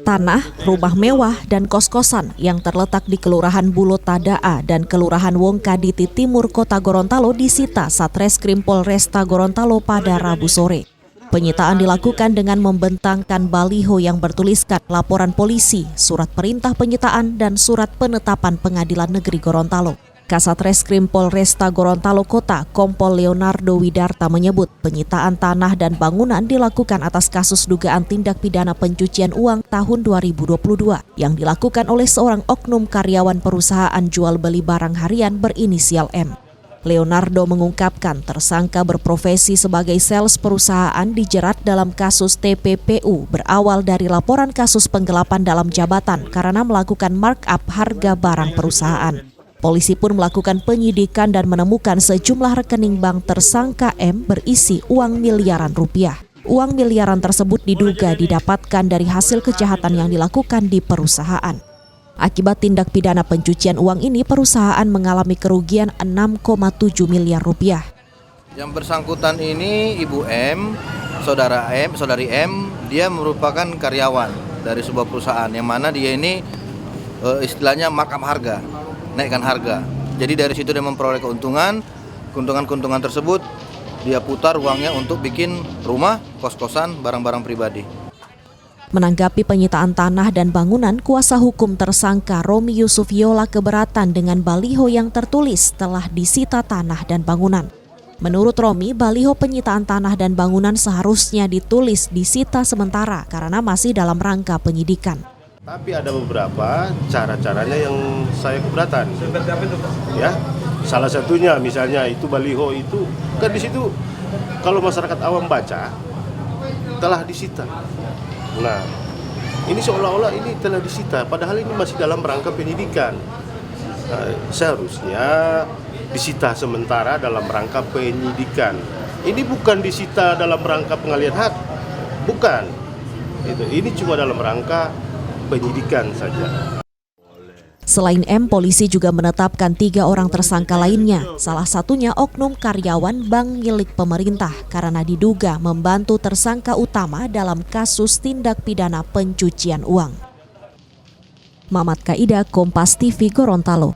Tanah, rumah mewah, dan kos-kosan yang terletak di Kelurahan Bulotadaa dan Kelurahan Wongkaditi Timur Kota Gorontalo disita Satreskrim Polresta Gorontalo pada Rabu sore. Penyitaan dilakukan dengan membentangkan baliho yang bertuliskan laporan polisi, surat perintah penyitaan, dan surat penetapan Pengadilan Negeri Gorontalo. Kasatreskrim Polresta Gorontalo Kota, Kompol Leonardo Widarta menyebut penyitaan tanah dan bangunan dilakukan atas kasus dugaan tindak pidana pencucian uang tahun 2022 yang dilakukan oleh seorang oknum karyawan perusahaan jual beli barang harian berinisial M. Leonardo mengungkapkan tersangka berprofesi sebagai sales perusahaan dijerat dalam kasus TPPU berawal dari laporan kasus penggelapan dalam jabatan karena melakukan markup harga barang perusahaan. Polisi pun melakukan penyidikan dan menemukan sejumlah rekening bank tersangka M berisi uang miliaran rupiah. Uang miliaran tersebut diduga didapatkan dari hasil kejahatan yang dilakukan di perusahaan. Akibat tindak pidana pencucian uang ini, perusahaan mengalami kerugian 6,7 miliar rupiah. Yang bersangkutan ini Ibu M, saudari M, dia merupakan karyawan dari sebuah perusahaan yang mana dia ini istilahnya markup harga, naikkan harga. Jadi dari situ dia memperoleh keuntungan tersebut dia putar uangnya untuk bikin rumah, kos-kosan, barang-barang pribadi. Menanggapi penyitaan tanah dan bangunan, kuasa hukum tersangka Romi Yusuf Yola keberatan dengan baliho yang tertulis telah disita tanah dan bangunan. Menurut Romi, baliho penyitaan tanah dan bangunan seharusnya ditulis disita sementara karena masih dalam rangka penyidikan. Tapi ada beberapa cara-caranya yang saya keberatan. Ya, salah satunya misalnya itu baliho itu kan di situ kalau masyarakat awam baca telah disita. Nah, ini seolah-olah ini telah disita, padahal ini masih dalam rangka penyidikan. Nah, seharusnya disita sementara dalam rangka penyidikan. Ini bukan disita dalam rangka pengalihan hak, bukan. Ini cuma dalam rangka penyidikan saja. Selain M, polisi juga menetapkan 3 orang tersangka lainnya. Salah satunya oknum karyawan bank milik pemerintah karena diduga membantu tersangka utama dalam kasus tindak pidana pencucian uang. Mamat Kaida, Kompas TV, Gorontalo.